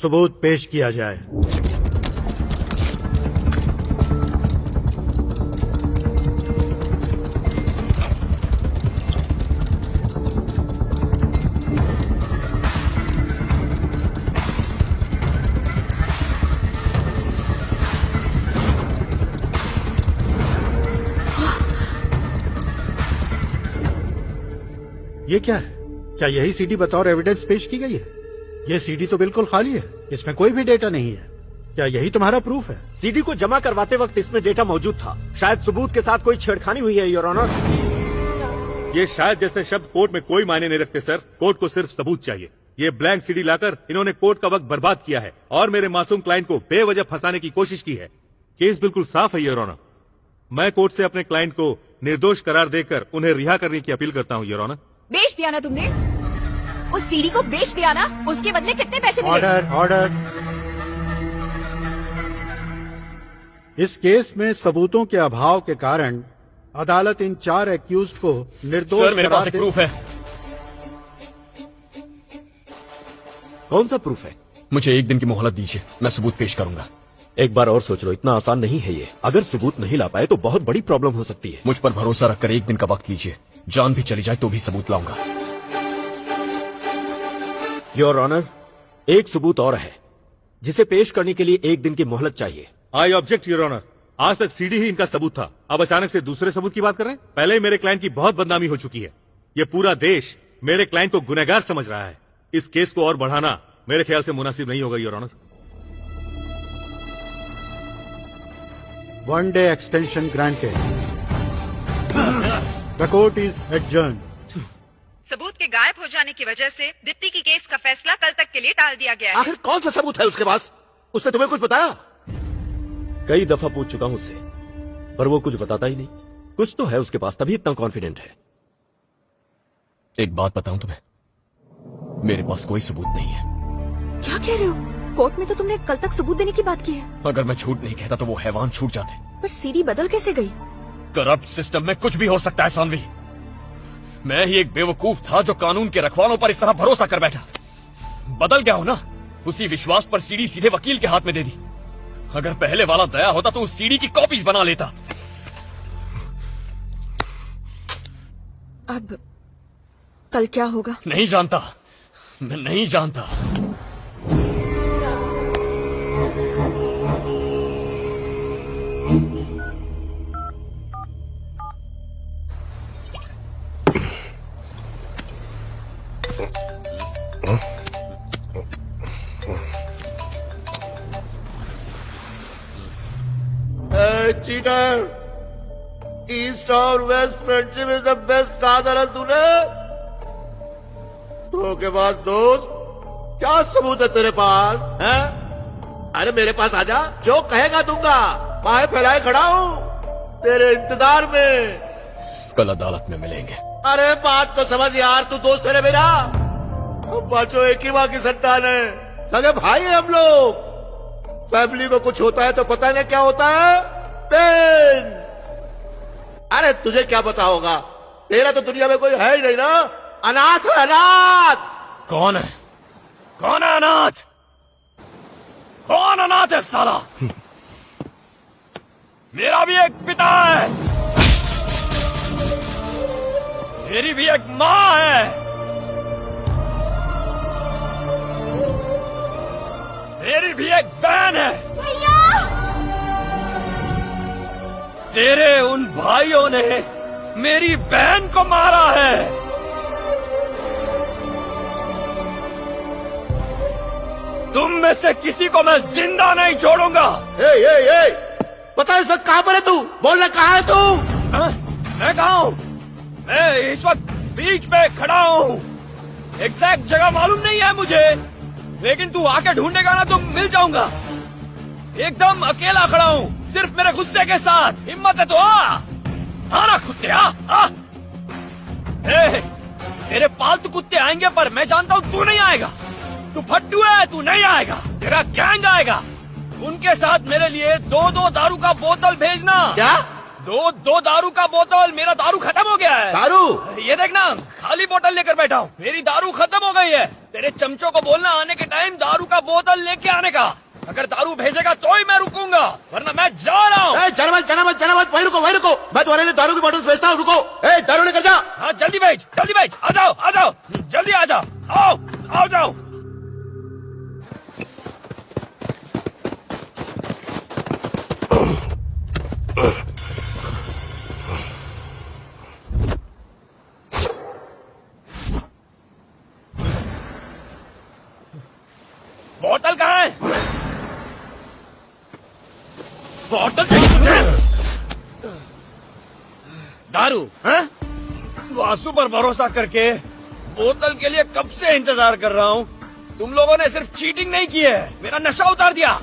सबूत पेश किया जाए। ये क्या है? क्या यही सीडी बतौर एविडेंस पेश की गई है? ये सीडी तो बिल्कुल खाली है, इसमें कोई भी डेटा नहीं है। क्या यही तुम्हारा प्रूफ है? सीडी को जमा करवाते वक्त इसमें डेटा मौजूद था। शायद सबूत के साथ कोई छेड़खानी हुई है योर ऑनर। ये शायद जैसे शब्द कोर्ट में कोई मायने नहीं रखते सर। कोर्ट को सिर्फ सबूत चाहिए। ये ब्लैंक सीडी लाकर इन्होंने कोर्ट का वक्त बर्बाद किया है और मेरे मासूम क्लाइंट को बेवजह फंसाने की कोशिश की है। केस बिल्कुल साफ है योर ऑनर। मैं कोर्ट से अपने क्लाइंट को निर्दोष करार देकर उन्हें रिहा करने की अपील करता हूँ योर ऑनर। बेच दिया ना तुमने? उस सीडी को बेच दिया ना? उसके बदले कितने पैसे मिले? ऑर्डर। इस केस में सबूतों के अभाव के कारण अदालत इन 4 एक्यूज्ड को निर्दोष सर, मेरे पास एक प्रूफ है। कौन सा प्रूफ है? मुझे 1 दिन की मोहलत दीजिए, मैं सबूत पेश करूंगा। एक बार और सोच लो, इतना आसान नहीं है ये। अगर सबूत नहीं ला पाए तो बहुत बड़ी प्रॉब्लम हो सकती है। मुझ पर भरोसा रखकर 1 दिन का वक्त लीजिए। जान भी चली जाए तो भी सबूत लाऊंगा। योर ऑनर, एक सबूत और है जिसे पेश करने के लिए 1 दिन की मोहलत चाहिए। I object your honour. आज तक सीडी ही इनका सबूत था, अब अचानक से दूसरे सबूत की बात कर रहे हैं। पहले ही मेरे क्लाइंट की बहुत बदनामी हो चुकी है। ये पूरा देश मेरे क्लाइंट को गुनहगार समझ रहा है। इस केस को और बढ़ाना मेरे ख्याल से मुनासिब नहीं होगा your honour. 1 day extension granted. The court is adjourned. सबूत के गायब हो जाने की वजह से दीप्ति की केस का फैसला कल तक के लिए टाल दिया गया है। आखिर कौन सा सबूत है उसके पास? उसने तुम्हें कुछ बताया? कई दफा पूछ चुका हूं उससे, पर वो कुछ बताता ही नहीं। कुछ तो है उसके पास, तभी इतना कॉन्फिडेंट है। एक बात बताऊं तुम्हें, मेरे पास कोई सबूत नहीं है। क्या कह रहे हो? कोर्ट में तो तुमने कल तक सबूत देने की बात की है। अगर मैं झूठ नहीं कहता तो वो हैवान छूट जाते। पर सीडी बदल कैसे गई? करप्ट सिस्टम में कुछ भी हो सकता है सानवी। मैं ही एक बेवकूफ था जो कानून के रखवालों पर इस तरह भरोसा कर बैठा। बदल गया हूं ना, उसी विश्वास पर सीडी सीधे वकील के हाथ में दे दी। अगर पहले वाला दया होता तो उस सीडी की कॉपीज बना लेता। अब कल क्या होगा? नहीं जानता, मैं नहीं जानता। चीटर, ईस्ट और west friendship is the best. कहा था तूने? धोखेबाज दोस्त, क्या सबूत है तेरे पास? हैं? अरे मेरे पास आजा, जो कहेगा दूंगा। बाहें फैलाए खड़ा हूं तेरे इंतजार में। कल अदालत में मिलेंगे। अरे बात तो समझ यार, तू दोस्त है मेरा। हम पांचों एक ही मां की संतान है, सगे भाई है हम लोग। फैमिली को कुछ होता है तो पता नहीं क्या होता है, पेन। अरे तुझे क्या पता होगा, तेरा तो दुनिया में कोई है ही नहीं ना। अनाथ है, अनाथ। कौन है? कौन है अनाथ? कौन अनाथ है साला? मेरा भी एक पिता है, मेरी भी एक मां है, मेरी भी एक बहन है। तेरे उन भाइयों ने मेरी बहन को मारा है। तुम में से किसी को मैं जिंदा नहीं छोड़ूंगा। ए, पता है इस वक्त कहां पर है तू? बोलना कहां है तू? मैं कहां हूं? मैं इस वक्त बीच पे खड़ा हूं। एग्जैक्ट जगह मालूम नहीं है मुझे, लेकिन तू आके ढूंढेगा ना तो मिल जाऊंगा। एकदम अकेला खड़ा हूं, सिर्फ मेरे गुस्से के साथ। हिम्मत है तो आना कुत्ते, आ। तेरे पालतू कुत्ते आएंगे, पर मैं जानता हूं तू नहीं आएगा। तू फट्टू है, तू नहीं आएगा। तेरा गैंग आएगा, उनके साथ मेरे लिए 2-2 दारू का बोतल भेजना। क्या दो दारू का बोतल, मेरा दारू खत्म हो गया है। दारू ये देखना, खाली बोतल लेकर बैठा हूँ, मेरी दारू खत्म हो गई है। तेरे चमचों को बोलना आने के टाइम दारू का बोतल लेके आने का। अगर दारू भेजेगा तो ही मैं रुकूंगा, वरना मैं जा रहा हूँ। चल मत वही रुको मैं तुम्हारे लिए दारू की बोतल भेजता हूँ, रुको। दारू लेकर जा। हाँ जल्दी भेज, आ जाओ, जल्दी आ जाओ, आओ जाओ। बोतल कहाँ है? बोतल चाहिए मुझे। दारू हैं? वासु पर भरोसा करके बोतल के लिए कब से इंतजार कर रहा हूँ। तुम लोगों ने सिर्फ चीटिंग नहीं की है, मेरा नशा उतार दिया।